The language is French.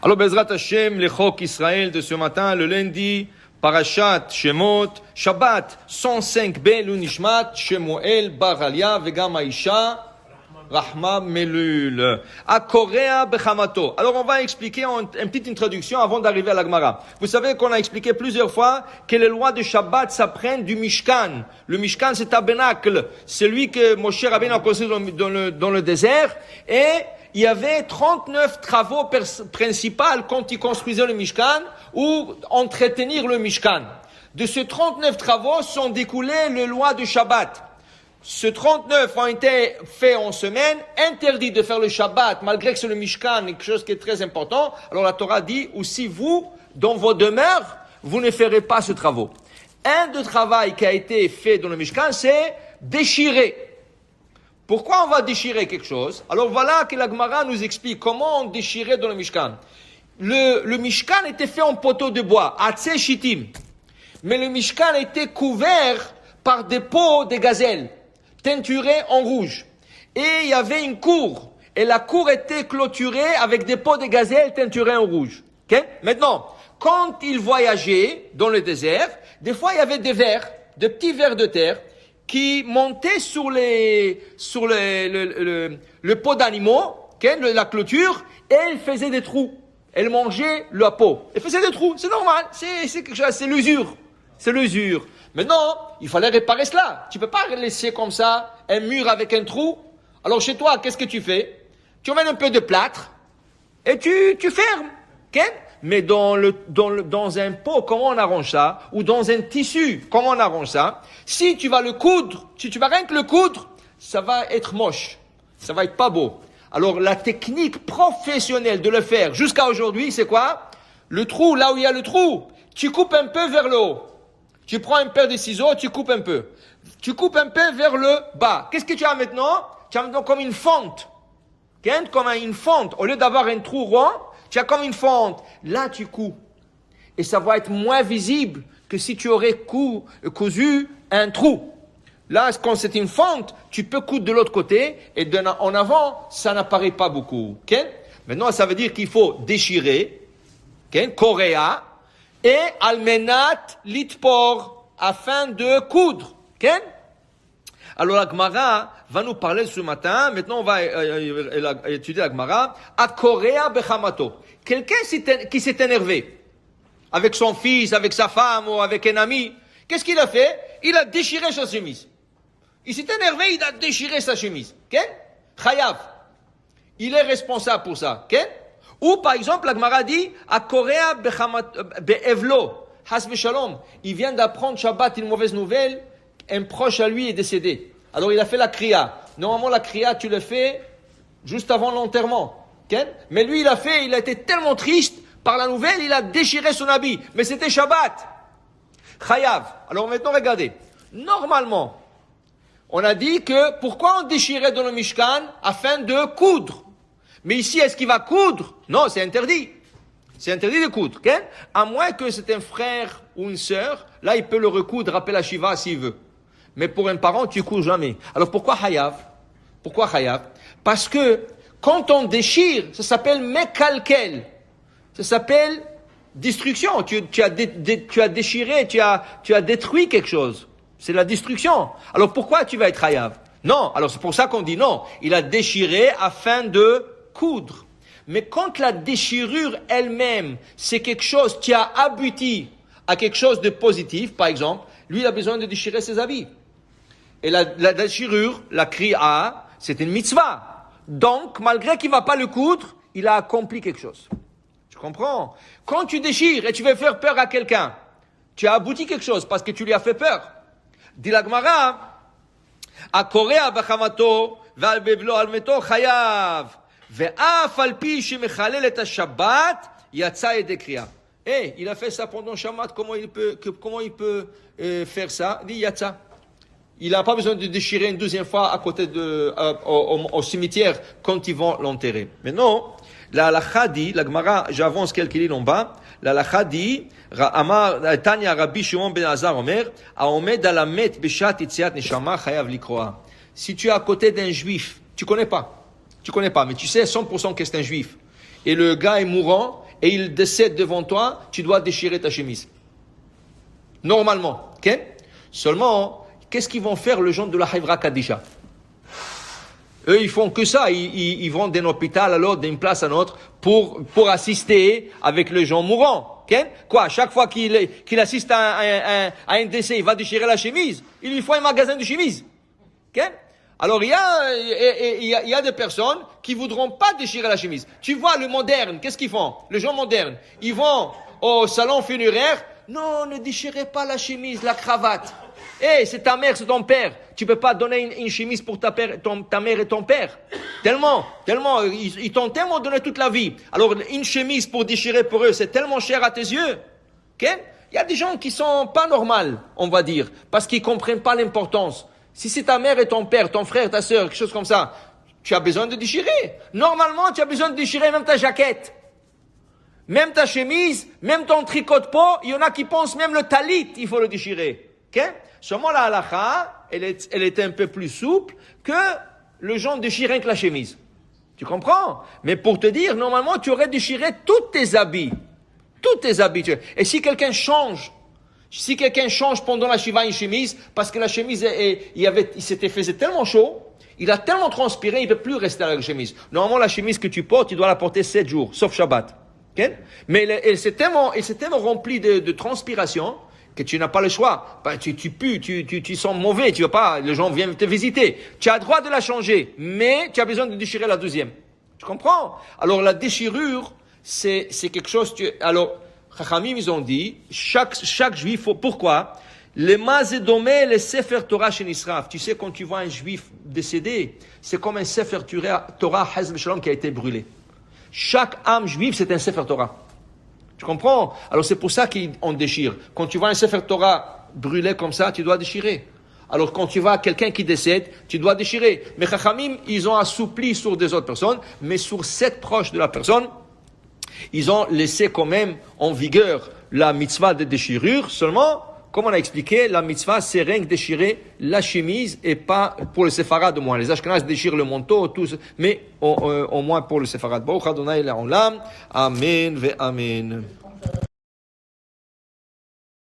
Alors, Bezrat Hashem, les Chok Israël de ce matin, le lundi, Parashat Shemot, Shabbat 105b, l'Unishmat, Shemuel, Baralia, Vegam Aisha, Rahma Melul, Akorea Bechamato. Alors, on va expliquer une petite introduction avant d'arriver à la Gemara. Vous savez qu'on a expliqué plusieurs fois que les lois de Shabbat s'apprennent du Mishkan. Le Mishkan, c'est tabernacle, celui que Moshe Rabbeinu a construit dans le désert, et il y avait 39 travaux principaux quand ils construisaient le Mishkan ou entretenir le Mishkan. De ces 39 travaux sont découlées les lois de Shabbat. Ces 39 ont été faits en semaine, interdit de faire le Shabbat, malgré que c'est le Mishkan, quelque chose qui est très important. Alors la Torah dit, ou si vous, dans vos demeures, vous ne ferez pas ce travaux. Un des travaux qui a été fait dans le Mishkan, c'est déchirer. Pourquoi on va déchirer quelque chose? Alors voilà que la Gemara nous explique comment on déchirait dans le Mishkan. Le Mishkan était fait en poteaux de bois, Atzeh Shittim. Mais le Mishkan était couvert par des peaux de gazelle, teinturées en rouge. Et il y avait une cour. Et la cour était clôturée avec des peaux de gazelle teinturées en rouge. Okay? Maintenant, quand ils voyageaient dans le désert, des fois il y avait des vers, des petits vers de terre, qui montaient sur le pot d'animaux, la clôture, et elle faisait des trous. Elle mangeait la peau. Elle faisait des trous. C'est normal. C'est quelque chose, c'est l'usure. C'est l'usure. Maintenant, il fallait réparer cela. Tu peux pas laisser comme ça un mur avec un trou. Alors chez toi, qu'est-ce que tu fais? Tu emmènes un peu de plâtre et tu fermes. Okay? Mais dans un pot, comment on arrange ça? Ou dans un tissu, comment on arrange ça? Si tu vas le coudre, si tu vas rien que le coudre, ça va être moche. Ça va être pas beau. Alors, la technique professionnelle de le faire jusqu'à aujourd'hui, c'est quoi? Le trou, là où il y a le trou, tu coupes un peu vers le haut. Tu prends un paire de ciseaux, tu coupes un peu. Tu coupes un peu vers le bas. Qu'est-ce que tu as maintenant? Tu as maintenant comme une fente. Comme une fente. Au lieu d'avoir un trou rond, tu as comme une fente. Là, tu couds. Et ça va être moins visible que si tu aurais cousu un trou. Là, quand c'est une fente, tu peux coudre de l'autre côté et en avant, ça n'apparaît pas beaucoup. Maintenant, ça veut dire qu'il faut déchirer, korea, et almenat litpor, afin de coudre. Alors la Gemara va nous parler ce matin. Maintenant, on va étudier la Gemara. Akorea bechamato. Quelqu'un qui s'est énervé avec son fils, avec sa femme ou avec un ami. Qu'est-ce qu'il a fait? Il a déchiré sa chemise. Il s'est énervé, il a déchiré sa chemise. Chayav. Il est responsable pour ça. Ou par exemple, la Gemara dit Akorea be'evlo. Has v'shalom. Il vient d'apprendre Shabbat une mauvaise nouvelle. Un proche à lui est décédé. Alors il a fait la kriya. Normalement la kriya tu le fais juste avant l'enterrement. Mais lui il a été tellement triste par la nouvelle, il a déchiré son habit. Mais c'était Shabbat. Chayav. Alors maintenant regardez. Normalement, on a dit que pourquoi on déchirait dans le Mishkan? Afin de coudre. Mais ici est-ce qu'il va coudre? Non, c'est interdit. C'est interdit de coudre. À moins que c'est un frère ou une sœur, là il peut le recoudre, appeler la Shiva s'il veut. Mais pour un parent, tu couds jamais. Alors pourquoi Hayav? Pourquoi Hayav? Parce que quand on déchire, ça s'appelle mekalkel. Ça s'appelle destruction. Tu as déchiré, tu as détruit quelque chose. C'est la destruction. Alors pourquoi tu vas être Hayav? Non. Alors c'est pour ça qu'on dit non. Il a déchiré afin de coudre. Mais quand la déchirure elle-même, c'est quelque chose qui a abouti à quelque chose de positif, par exemple, lui il a besoin de déchirer ses habits. Et la déchirure, la kriya, c'est une mitzvah. Donc, malgré qu'il ne va pas le coudre, il a accompli quelque chose. Tu comprends? Quand tu déchires et tu veux faire peur à quelqu'un, tu as abouti quelque chose parce que tu lui as fait peur. Dit la Gemara, Akorea b'chamato ve'al bevlo al meto chayav ve'af al pi shemechalel et ha-shabbat yatsa yedei kriya. Et il a fait ça pendant Shabbat, comment il peut faire ça? Il dit yatsa. Il n'a pas besoin de déchirer une deuxième fois à côté au cimetière quand ils vont l'enterrer. Mais non, la halakha dit, la Gemara, j'avance quelques lignes en bas, la halakha dit, Tanya Rabbi Shimon ben Azar Omer, Aomed alamet beshat itziat neshama chayav likroa. Si tu es à côté d'un juif, tu connais pas, mais tu sais 100% que c'est un juif, et le gars est mourant, et il décède devant toi, tu dois déchirer ta chemise. Normalement, ok? Seulement, qu'est-ce qu'ils vont faire les gens de la Hevra Kadisha? Eux, ils font que ça. Ils vont d'un hôpital à l'autre, d'une place à l'autre, pour assister avec les gens mourants. Okay? Quoi? Chaque fois qu'il assiste à un décès, il va déchirer la chemise. Il lui faut un magasin de chemises. Okay? Alors, il y a des personnes qui voudront pas déchirer la chemise. Tu vois, le moderne, qu'est-ce qu'ils font? Les gens modernes, ils vont au salon funéraire. Non, ne déchirez pas la chemise, la cravate. C'est ta mère, c'est ton père. Tu peux pas donner une chemise pour ta mère et ton père. Tellement, ils t'ont tellement donné toute la vie. Alors, une chemise pour déchirer pour eux, c'est tellement cher à tes yeux. Okay? Il y a des gens qui sont pas normaux, on va dire, parce qu'ils comprennent pas l'importance. Si c'est ta mère et ton père, ton frère, ta sœur, quelque chose comme ça, tu as besoin de déchirer. Normalement, tu as besoin de déchirer même ta jaquette. Même ta chemise, même ton tricot de peau, il y en a qui pensent même le talit, il faut le déchirer. Okay? Seulement la halakha, elle était un peu plus souple que le gens déchirent rien que la chemise. Tu comprends? Mais pour te dire, normalement, tu aurais déchiré tous tes habits. Tous tes habits. Et si quelqu'un change pendant la shiva une chemise, parce que la chemise, faisait tellement chaud, il a tellement transpiré, il ne peut plus rester avec la chemise. Normalement, la chemise que tu portes, tu dois la porter 7 jours, sauf Shabbat. Okay? Mais elle s'est tellement remplie de transpiration, que tu n'as pas le choix. Tu pues, tu sens mauvais, tu veux pas, les gens viennent te visiter. Tu as le droit de la changer, mais tu as besoin de déchirer la deuxième. Tu comprends? Alors, la déchirure, c'est quelque chose, alors, Chachamim, ils ont dit, chaque juif, pourquoi? Les mazédomé, les sefer Torah chez Nisraf. Tu sais, quand tu vois un juif décédé, c'est comme un sefer Torah, Hezb Shalom, qui a été brûlé. Chaque âme juive, c'est un sefer Torah. Tu comprends? Alors c'est pour ça qu'on déchire. Quand tu vois un Sefer Torah brûlé comme ça, tu dois déchirer. Alors quand tu vois quelqu'un qui décède, tu dois déchirer. Mais Chachamim, ils ont assoupli sur des autres personnes, mais sur 7 proches de la personne, ils ont laissé quand même en vigueur la mitzvah de déchirure. Seulement, comme on a expliqué, la mitzvah, c'est rien que déchirer la chemise et pas pour le séfarad au moins. Les Ashkenazes déchirent le manteau, tout, mais au moins pour le séfarad. Baruch Adonai Le'olam. Amen ve amen.